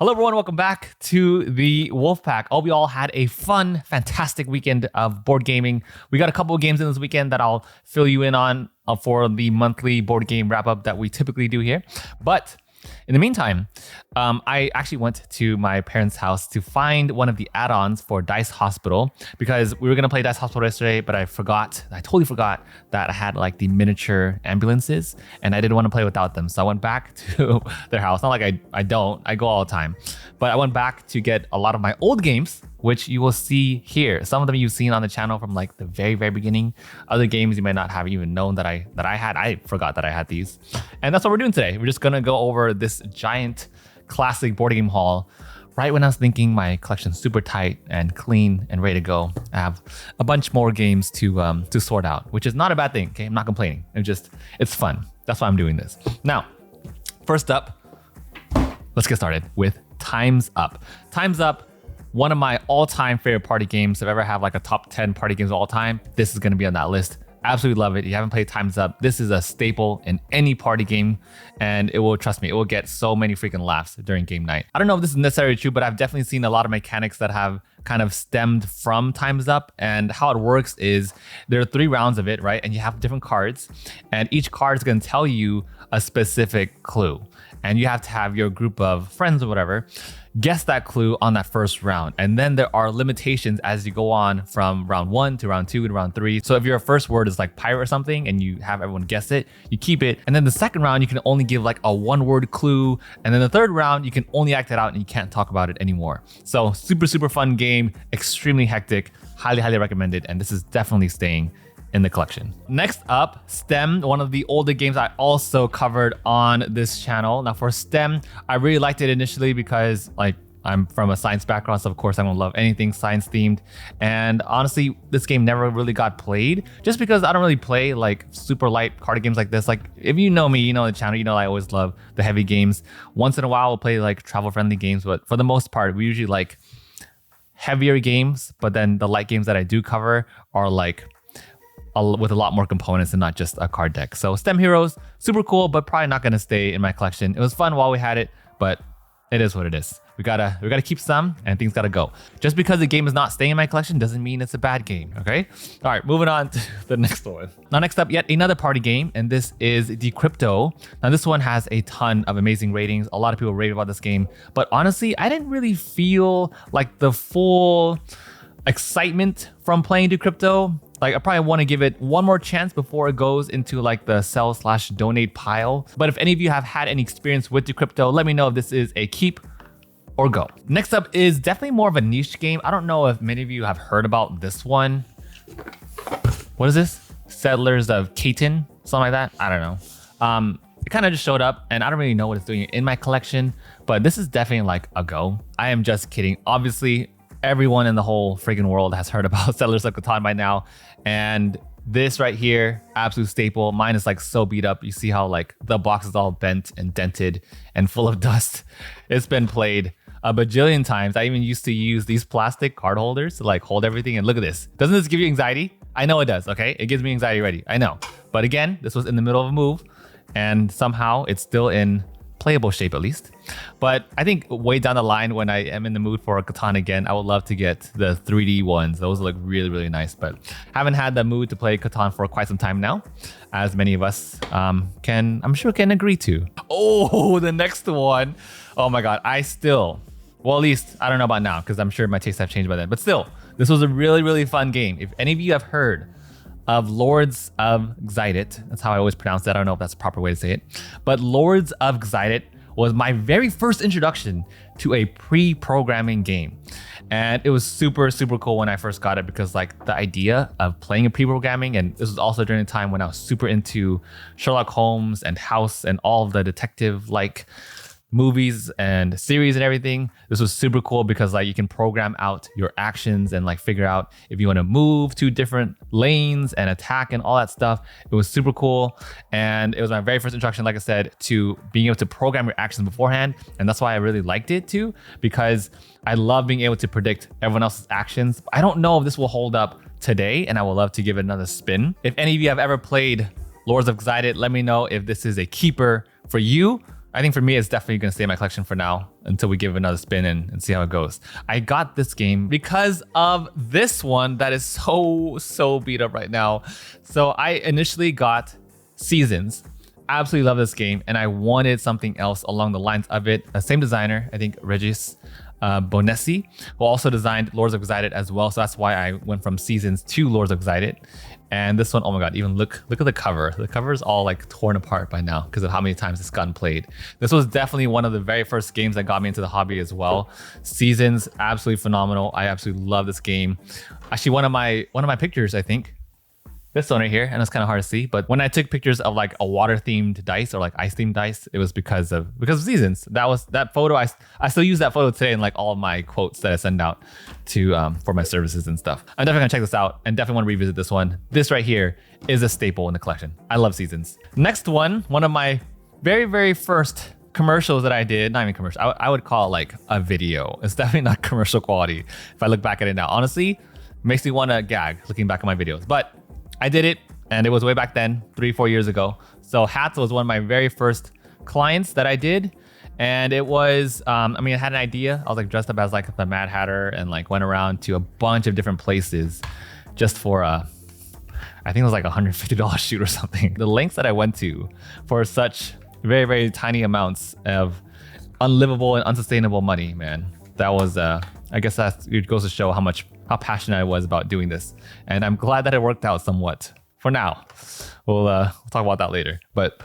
Hello everyone, welcome back to the Wolfpack. Hope you all had a fun, fantastic weekend of board gaming. We got a couple of games in this weekend that I'll fill you in on for the monthly board game wrap up that we typically do here. But in the meantime, I actually went to my parents' house to find one of the add-ons for Dice Hospital because we were going to play Dice Hospital yesterday, but I totally forgot that I had like the miniature ambulances and I didn't want to play without them. So I went back to their house. Not like I go all the time, but I went back to get a lot of my old games, which you will see here. Some of them you've seen on the channel from like the very, very beginning. Other games you might not have even known that I had. I forgot that I had these. And that's what we're doing today. We're just gonna go over this giant classic board game haul. Right when I was thinking my collection's super tight and clean and ready to go, I have a bunch more games to sort out, which is not a bad thing, okay? I'm not complaining. It's fun. That's why I'm doing this. Now, first up, let's get started with Time's Up. Time's Up, one of my all-time favorite party games. If I ever have like a top 10 party games of all time, this is gonna be on that list. Absolutely love it. If you haven't played Time's Up, this is a staple in any party game, and it will, trust me, it will get so many freaking laughs during game night. I don't know if this is necessarily true, but I've definitely seen a lot of mechanics that have kind of stemmed from Time's Up. And how it works is there are 3 rounds of it, right? And you have different cards, and each card is going to tell you a specific clue. And you have to have your group of friends or whatever guess that clue on that first round. And then there are limitations as you go on from round 1 to round 2 and round 3. So if your first word is like pirate or something and you have everyone guess it, you keep it. And then the second round, you can only give like a 1-word clue. And then the third round, you can only act it out and you can't talk about it anymore. So super, super fun game, extremely hectic, highly, highly recommended. And this is definitely staying in the collection. Next up, STEM, one of the older games I also covered on this channel. Now for STEM, I really liked it initially because like I'm from a science background, so of course I'm gonna love anything science themed. And honestly, this game never really got played just because I don't really play like super light card games like this. Like if you know me, you know the channel, you know I always love the heavy games. Once in a while, we'll play like travel friendly games, but for the most part, we usually like heavier games. But then the light games that I do cover are like with a lot more components and not just a card deck. So STEM Heroes, super cool, but probably not going to stay in my collection. It was fun while we had it, but it is what it is. We gotta keep some and things gotta go. Just because the game is not staying in my collection doesn't mean it's a bad game, okay? All right, moving on to the next one. Now next up, yet another party game, and this is Decrypto. Now this one has a ton of amazing ratings. A lot of people rave about this game, but honestly, I didn't really feel like the full excitement from playing Decrypto. Like I probably want to give it one more chance before it goes into like the sell/donate pile. But if any of you have had any experience with Decrypto, let me know if this is a keep or go. Next up is definitely more of a niche game. I don't know if many of you have heard about this one. What is this? Settlers of Catan, something like that. I don't know. It kind of just showed up and I don't really know what it's doing in my collection, but this is definitely like a go. I am just kidding. Obviously, everyone in the whole freaking world has heard about Settlers of Catan by now. And this right here, absolute staple. Mine is like so beat up. You see how like the box is all bent and dented and full of dust. It's been played a bajillion times. I even used to use these plastic card holders to like hold everything. And look at this. Doesn't this give you anxiety? I know it does, okay? It gives me anxiety already, I know. But again, this was in the middle of a move and somehow it's still in playable shape at least. But I think way down the line when I am in the mood for a Catan again, I would love to get the 3D ones. Those look really, really nice, but haven't had the mood to play Catan for quite some time now, as many of us I'm sure can agree to. Oh, the next one. Oh my God, well, at least I don't know about now because I'm sure my tastes have changed by then, but still, this was a really, really fun game. If any of you have heard of Lords of Xydet, that's how I always pronounce it. I don't know if that's the proper way to say it, but Lords of Xydet was my very first introduction to a pre-programming game. And it was super, super cool when I first got it because like the idea of playing a pre-programming, and this was also during the time when I was super into Sherlock Holmes and House and all of the detective like movies and series and everything. This was super cool because like you can program out your actions and like figure out if you want to move to different lanes and attack and all that stuff. It was super cool. And it was my very first introduction, like I said, to being able to program your actions beforehand. And that's why I really liked it too, because I love being able to predict everyone else's actions. I don't know if this will hold up today, and I would love to give it another spin. If any of you have ever played Lords of Xydet, let me know if this is a keeper for you. I think for me, it's definitely going to stay in my collection for now until we give it another spin and see how it goes. I got this game because of this one that is so beat up right now. So I initially got Seasons. Absolutely love this game, and I wanted something else along the lines of it. Same designer, I think Regis Bonessi, who also designed Lords of Excited as well. So that's why I went from Seasons to Lords of Excited. And this one, oh my god, even look at the cover. The cover is all like torn apart by now because of how many times it's gotten played. This was definitely one of the very first games that got me into the hobby as well. Seasons, absolutely phenomenal. I absolutely love this game. Actually, one of my pictures, I think, this one right here, and it's kind of hard to see, but when I took pictures of like a water themed dice or like ice themed dice, it was because of Seasons. That photo. I still use that photo today in like all of my quotes that I send out to for my services and stuff. I'm definitely gonna check this out and definitely want to revisit this one. This right here is a staple in the collection. I love Seasons. Next one of my very first commercials that I did, not even commercial, I would call it like a video. It's definitely not commercial quality if I look back at it now. Honestly, makes me want to gag looking back at my videos, but I did it, and it was way back then, 3-4 years ago. So hats was one of my very first clients that I did, and it was, I had an idea. I was like dressed up as like the Mad Hatter and like went around to a bunch of different places just for I think it was like $150 shoot or something. The lengths that I went to for such very tiny amounts of unlivable and unsustainable money, man. That was, I guess it goes to show how passionate I was about doing this. And I'm glad that it worked out somewhat for now. We'll talk about that later. But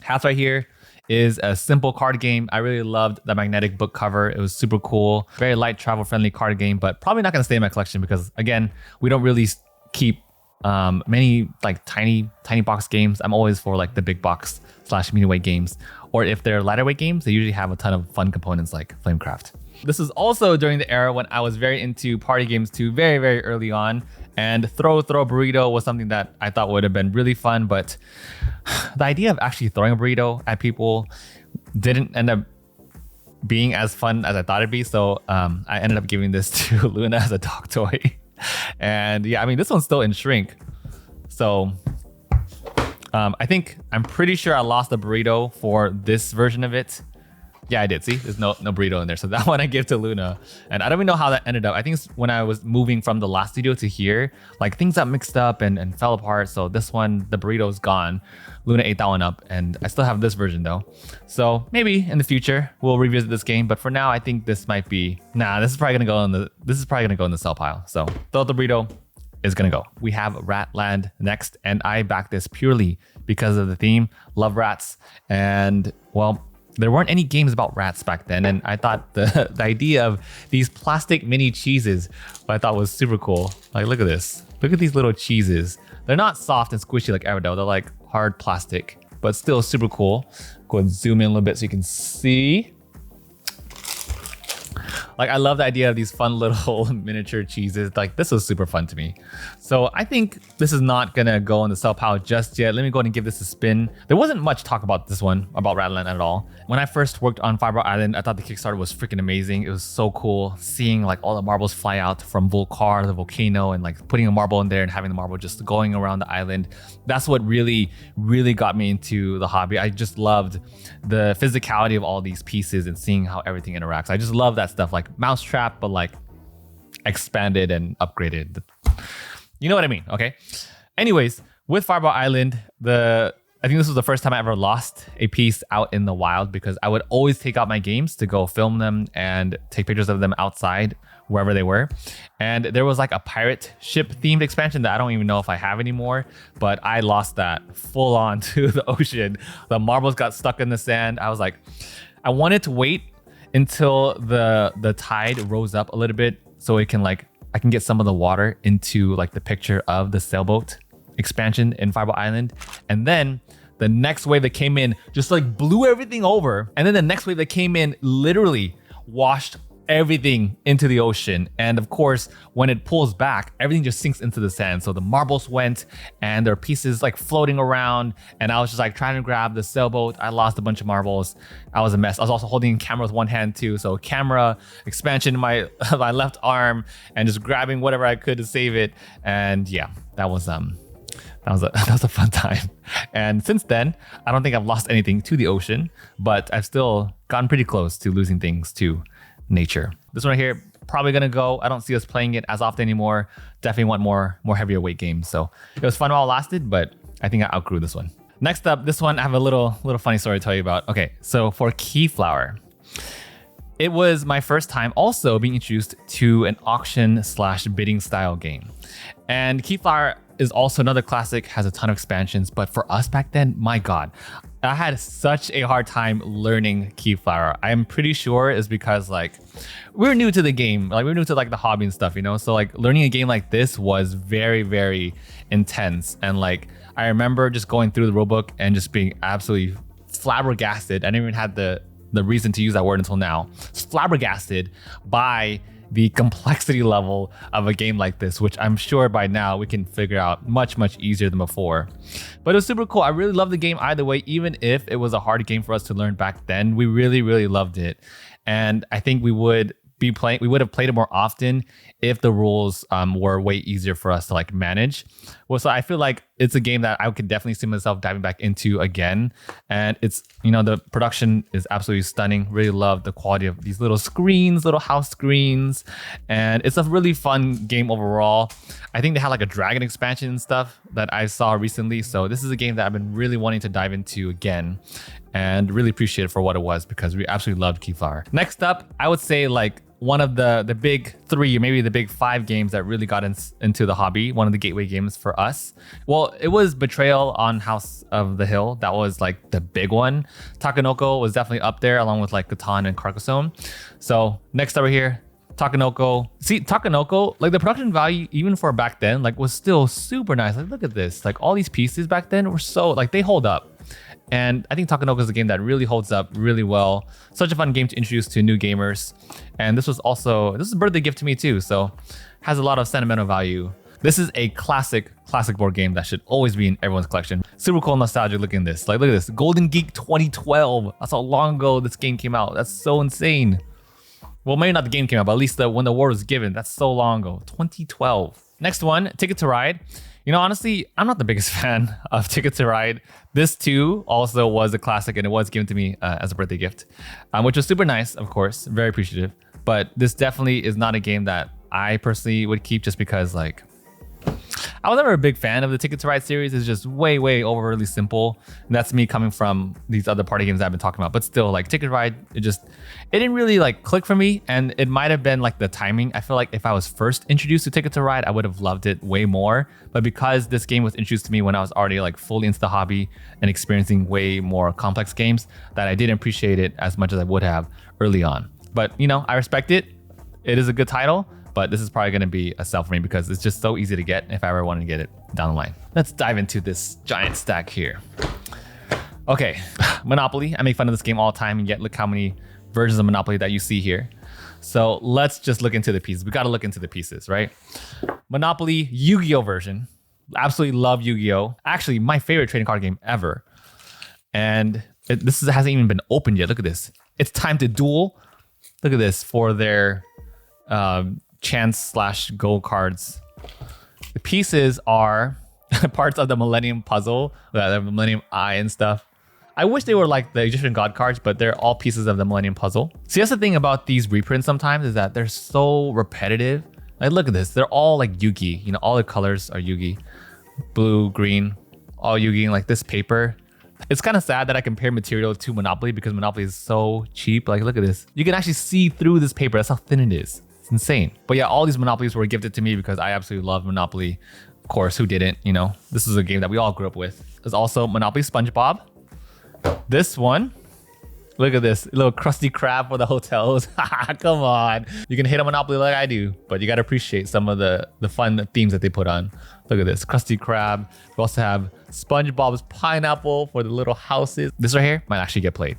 Hats right here is a simple card game. I really loved the magnetic book cover. It was super cool. Very light, travel-friendly card game, but probably not going to stay in my collection because, again, we don't really keep many like tiny box games. I'm always for like the big box / medium weight games. Or if they're lighter weight games, they usually have a ton of fun components like Flamecraft. This is also during the era when I was very into party games too, very early on. And throw burrito was something that I thought would have been really fun, but the idea of actually throwing a burrito at people didn't end up being as fun as I thought it'd be. So I ended up giving this to Luna as a dog toy. And yeah, I mean, this one's still in shrink. So I'm pretty sure I lost the burrito for this version of it. Yeah, I did. See, there's no burrito in there. So that one I give to Luna. And I don't even know how that ended up. I think it's when I was moving from the last studio to here, like things got mixed up and fell apart. So this one, the burrito is gone. Luna ate that one up, and I still have this version though. So maybe in the future we'll revisit this game. But for now, I think this might be, this is probably gonna go in the sell pile. So throw the burrito is gonna go. We have Ratland next, and I backed this purely because of the theme. Love rats, and well, there weren't any games about rats back then, and I thought the idea of these plastic mini cheeses, I thought was super cool. Like, look at this. Look at these little cheeses. They're not soft and squishy like Everdell. They're like hard plastic, but still super cool. Go and zoom in a little bit so you can see. Like, I love the idea of these fun little miniature cheeses. Like, this was super fun to me. So I think this is not gonna go in the sell pile just yet. Let me go ahead and give this a spin. There wasn't much talk about this one, about Ratland at all. When I first worked on Fireball Island, I thought the Kickstarter was freaking amazing. It was so cool seeing like all the marbles fly out from Volcar, the volcano, and like putting a marble in there and having the marble just going around the island. That's what really got me into the hobby. I just loved the physicality of all these pieces and seeing how everything interacts. I just love that stuff, like Mousetrap, but like expanded and upgraded. You know what I mean, okay? Anyways, with Fireball Island, I think this was the first time I ever lost a piece out in the wild, because I would always take out my games to go film them and take pictures of them outside wherever they were. And there was like a pirate ship themed expansion that I don't even know if I have anymore, but I lost that full on to the ocean. The marbles got stuck in the sand. I was like, I wanted to wait until the tide rose up a little bit so it can like I can get some of the water into like the picture of the sailboat expansion in Fireball Island. And then the next wave that came in just like blew everything over. And then the next wave that came in literally washed everything into the ocean. And of course, when it pulls back, everything just sinks into the sand. So the marbles went and there are pieces like floating around. And I was just like trying to grab the sailboat. I lost a bunch of marbles. I was a mess. I was also holding a camera with one hand too. So camera, expansion in my left arm, and just grabbing whatever I could to save it. And yeah, that was that was a fun time. And since then, I don't think I've lost anything to the ocean, but I've still gotten pretty close to losing things to nature. This one right here, probably gonna go. I don't see us playing it as often anymore. Definitely want more heavier weight games. So it was fun while it lasted, but I think I outgrew this one. Next up, this one I have a little funny story to tell you about. Okay, so for Keyflower, it was my first time also being introduced to an auction/bidding style game. And Keyflower is also another classic, has a ton of expansions, but for us back then, my God, I had such a hard time learning Keyflower. I am pretty sure it's because like we were new to the game, like we were new to like the hobby and stuff, you know? So like learning a game like this was very, very intense. And like, I remember just going through the rulebook and just being absolutely flabbergasted. I didn't even have the reason to use that word until now. Flabbergasted by the complexity level of a game like this, which I'm sure by now we can figure out much easier than before. But it was super cool. I really loved the game either way, even if it was a hard game for us to learn back then. We really loved it. And I think we would have played it more often if the rules were way easier for us to like manage. Well, so I feel like it's a game that I could definitely see myself diving back into again. And it's, you know, the production is absolutely stunning. Really love the quality of these little screens, little house screens. And it's a really fun game overall. I think they had like a dragon expansion and stuff that I saw recently. So this is a game that I've been really wanting to dive into again and really appreciate it for what it was because we absolutely loved Keyflower. Next up, I would say like one of the big 3 or maybe the big 5 games that really got into the hobby, one of the gateway games for us. Well, it was Betrayal on House of the Hill. That was like the big one. Takanoko was definitely up there along with like Catan and Carcassonne. So next over here, Takanoko. See, Takanoko, like the production value even for back then, like was still super nice. Like look at this, like all these pieces back then were so, like they hold up. And I think Takanoko is a game that really holds up really well. Such a fun game to introduce to new gamers. And this is a birthday gift to me too. So has a lot of sentimental value. This is a classic board game that should always be in everyone's collection. Super cool nostalgia looking at this. Like look at this, Golden Geek 2012. That's how long ago this game came out. That's so insane. Well, maybe not the game came out, but at least when the award was given, that's so long ago, 2012. Next one, Ticket to Ride. You know, honestly, I'm not the biggest fan of Ticket to Ride. This too also was a classic and it was given to me as a birthday gift, which was super nice, of course, very appreciative. But this definitely is not a game that I personally would keep just because like, I was never a big fan of the Ticket to Ride series. It's just way overly simple. And that's me coming from these other party games that I've been talking about. But still, like Ticket to Ride, it didn't really like click for me. And it might have been like the timing. I feel like if I was first introduced to Ticket to Ride, I would have loved it way more. But because this game was introduced to me when I was already like fully into the hobby and experiencing way more complex games, that I didn't appreciate it as much as I would have early on. But you know, I respect it. It is a good title. But this is probably going to be a sell for me because it's just so easy to get if I ever wanted to get it down the line. Let's dive into this giant stack here. Okay, Monopoly. I make fun of this game all the time, and yet look how many versions of Monopoly that you see here. So let's just look into the pieces. We got to look into the pieces, right? Monopoly Yu-Gi-Oh version. Absolutely love Yu-Gi-Oh. Actually, my favorite trading card game ever. And this hasn't even been opened yet. Look at this. It's time to duel. Look at this for their chance/go cards. The pieces are parts of the Millennium Puzzle, the Millennium Eye and stuff. I wish they were like the Egyptian God cards, but they're all pieces of the Millennium Puzzle. See, that's the thing about these reprints sometimes is that they're so repetitive. Like, look at this. They're all like Yugi. You know, all the colors are Yugi. Blue, green, all Yugi. And like this paper. It's kind of sad that I compare material to Monopoly because Monopoly is so cheap. Like, look at this. You can actually see through this paper. That's how thin it is. It's insane. But yeah, all these Monopolies were gifted to me because I absolutely love Monopoly. Of course, who didn't? You know, this is a game that we all grew up with. There's also Monopoly SpongeBob. This one, look at this little Krusty Krab for the hotels. Come on. You can hate on Monopoly like I do, but you got to appreciate some of the fun themes that they put on. Look at this, Krusty Krab. We also have SpongeBob's pineapple for the little houses. This right here might actually get played.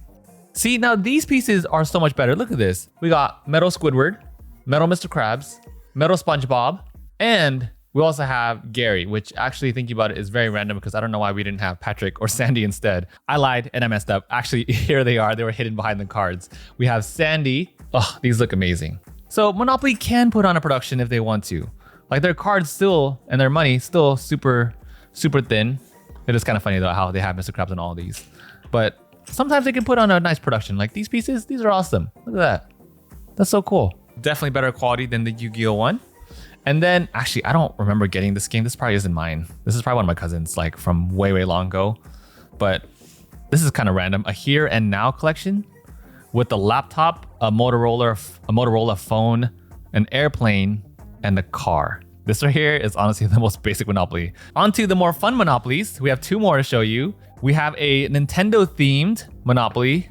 See, now these pieces are so much better. Look at this. We got Metal Squidward, Metal Mr. Krabs, Metal SpongeBob, and we also have Gary, which actually thinking about it is very random because I don't know why we didn't have Patrick or Sandy instead. I lied and I messed up. Actually, here they are. They were hidden behind the cards. We have Sandy. Oh, these look amazing. So Monopoly can put on a production if they want to. Like their cards still and their money still super super thin. It is kind of funny though how they have Mr. Krabs on all these. But sometimes they can put on a nice production. Like these pieces, these are awesome. Look at that. That's so cool. Definitely better quality than the Yu-Gi-Oh one. And then actually, I don't remember getting this game. This probably isn't mine. This is probably one of my cousins, like from way, way long ago. But this is kind of random. A Here and Now collection with the laptop, a Motorola phone, an airplane, and a car. This right here is honestly the most basic Monopoly. On to the more fun Monopolies. We have 2 more to show you. We have a Nintendo themed Monopoly.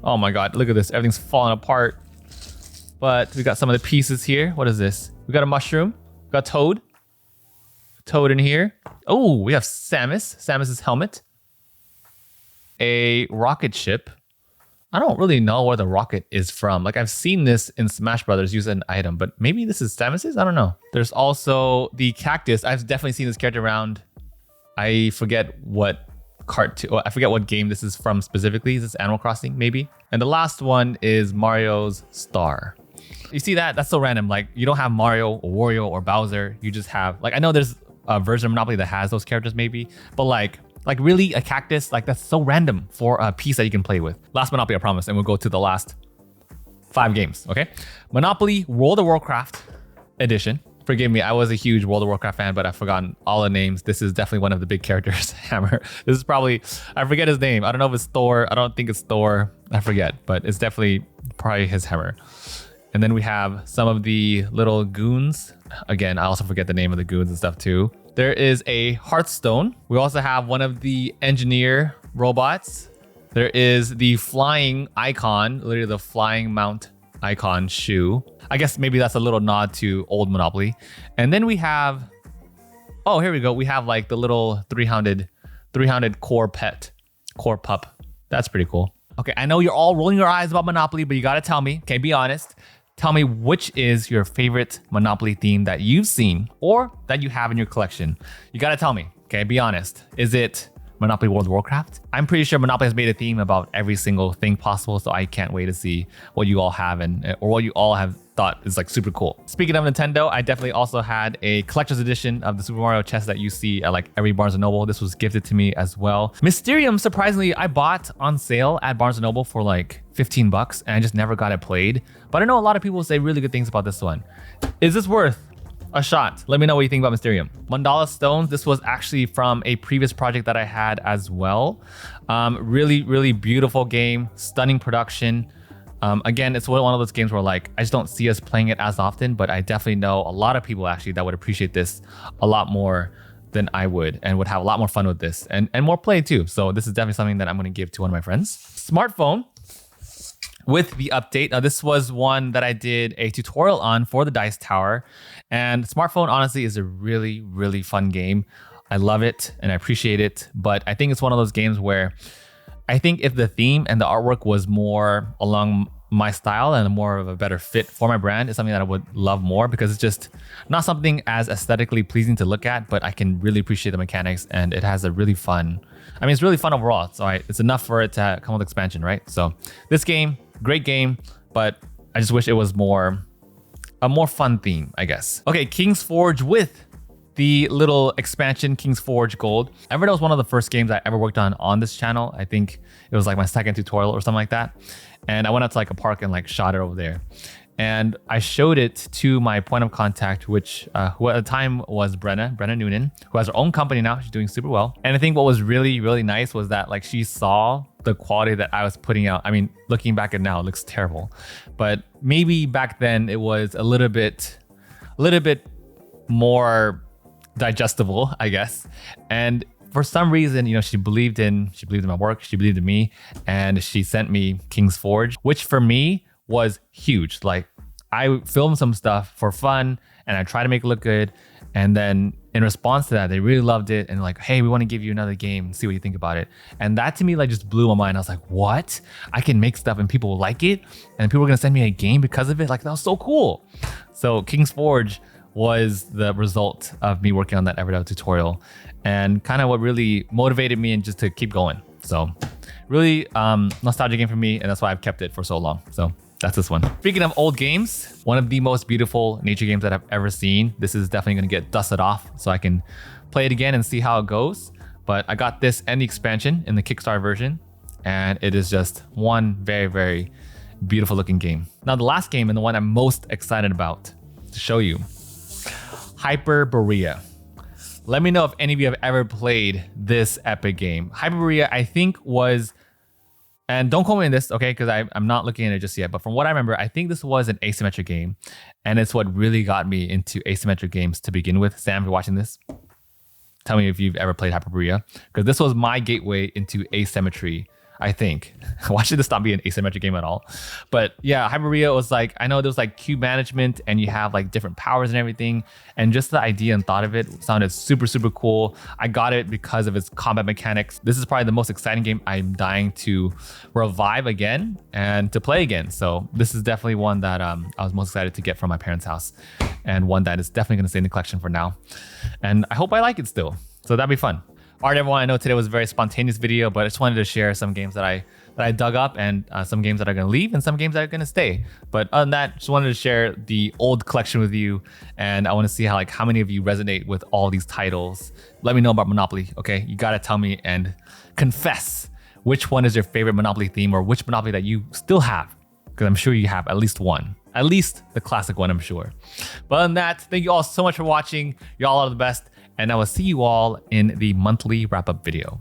Oh my God, look at this. Everything's falling apart. But we got some of the pieces here. What is this? We got a mushroom. We got Toad. Toad in here. Oh, we have Samus. Samus's helmet. A rocket ship. I don't really know where the rocket is from. Like I've seen this in Smash Brothers use an item, but maybe this is Samus's? I don't know. There's also the cactus. I've definitely seen this character around. I forget what I forget what game this is from specifically. Is this Animal Crossing maybe? And the last one is Mario's Star. You see that? That's so random. Like you don't have Mario or Wario or Bowser. You just have, like, I know there's a version of Monopoly that has those characters maybe, but like really a cactus, like that's so random for a piece that you can play with. Last Monopoly, I promise, and we'll go to the last 5 games, okay? Monopoly World of Warcraft edition. Forgive me, I was a huge World of Warcraft fan, but I've forgotten all the names. This is definitely one of the big characters, Hammer. This is probably, I forget his name. I don't know if it's Thor. I don't think it's Thor. I forget, but it's definitely probably his Hammer. And then we have some of the little goons. Again, I also forget the name of the goons and stuff too. There is a Hearthstone. We also have one of the engineer robots. There is the flying icon, literally the flying mount icon shoe. I guess maybe that's a little nod to old Monopoly. And then we have, oh, here we go. We have like the little three-hounded core pup. That's pretty cool. Okay, I know you're all rolling your eyes about Monopoly, but you gotta tell me, okay, be honest. Tell me which is your favorite Monopoly theme that you've seen or that you have in your collection. You gotta tell me, okay? Be honest. Is it Monopoly World of Warcraft? I'm pretty sure Monopoly has made a theme about every single thing possible, so I can't wait to see what you all have or what you all have thought is like super cool. Speaking of Nintendo, I definitely also had a collector's edition of the Super Mario chest that you see at like every Barnes & Noble. This was gifted to me as well. Mysterium, surprisingly, I bought on sale at Barnes & Noble for like 15 bucks and I just never got it played. But I know a lot of people say really good things about this one. Is this worth a shot? Let me know what you think about Mysterium. Mandala Stones, this was actually from a previous project that I had as well. Really, really beautiful game, stunning production. Again, it's one of those games where like, I just don't see us playing it as often, but I definitely know a lot of people actually that would appreciate this a lot more than I would and would have a lot more fun with this and more play too. So this is definitely something that I'm going to give to one of my friends. Smartphone with the update. Now this was one that I did a tutorial on for the Dice Tower, and Smartphone honestly is a really, really fun game. I love it and I appreciate it, but I think it's one of those games where I think if the theme and the artwork was more along my style and more of a better fit for my brand, it's something that I would love more because it's just not something as aesthetically pleasing to look at, but I can really appreciate the mechanics and it has a really fun, I mean, it's really fun overall. So it's enough for it to come with expansion, right? So this game, great game, but I just wish it was a more fun theme, I guess. Okay, King's Forge with the little expansion, King's Forge Gold. I remember that was one of the first games I ever worked on this channel. I think it was like my second tutorial or something like that. And I went out to like a park and like shot it over there. And I showed it to my point of contact, which who at the time was Brenna Noonan, who has her own company now. She's doing super well. And I think what was really, really nice was that like she saw the quality that I was putting out. I mean, looking back at it now, it looks terrible. But maybe back then it was a little bit more digestible, I guess. And for some reason, you know, she believed in my work, she believed in me, and she sent me King's Forge, which for me was huge. Like I filmed some stuff for fun and I tried to make it look good. And then in response to that, they really loved it and like, hey, we want to give you another game, see what you think about it. And that to me like just blew my mind. I was like, what? I can make stuff and people will like it and people are gonna send me a game because of it? Like that was so cool. So King's Forge was the result of me working on that Everdell tutorial and kind of what really motivated me and just to keep going. So really nostalgia game for me, and that's why I've kept it for so long. So that's this one. Speaking of old games, one of the most beautiful nature games that I've ever seen. This is definitely gonna get dusted off so I can play it again and see how it goes. But I got this and the expansion in the Kickstarter version, and it is just one very, very beautiful looking game. Now, the last game and the one I'm most excited about to show you, Hyperbria. Let me know if any of you have ever played this epic game. Hyperbria, I think was, and don't quote me on this, okay, because I'm not looking at it just yet, but from what I remember, I think this was an asymmetric game, and it's what really got me into asymmetric games to begin with. Sam, if you're watching this, tell me if you've ever played Hyperbria, because this was my gateway into asymmetry, I think. Why should this not be an asymmetric game at all? But yeah, Hyperbria was like, I know there was like cube management and you have like different powers and everything. And just the idea and thought of it sounded super, super cool. I got it because of its combat mechanics. This is probably the most exciting game I'm dying to revive again and to play again. So this is definitely one that I was most excited to get from my parents' house, and one that is definitely going to stay in the collection for now. And I hope I like it still. So that'd be fun. All right, everyone, I know today was a very spontaneous video, but I just wanted to share some games that I dug up, and some games that are going to leave and some games that are going to stay. But other than that, just wanted to share the old collection with you, and I want to see how many of you resonate with all these titles. Let me know about Monopoly, okay? You got to tell me and confess which one is your favorite Monopoly theme, or which Monopoly that you still have, because I'm sure you have at least one. At least the classic one, I'm sure. But other than that, thank you all so much for watching. You all are the best. And I will see you all in the monthly wrap-up video.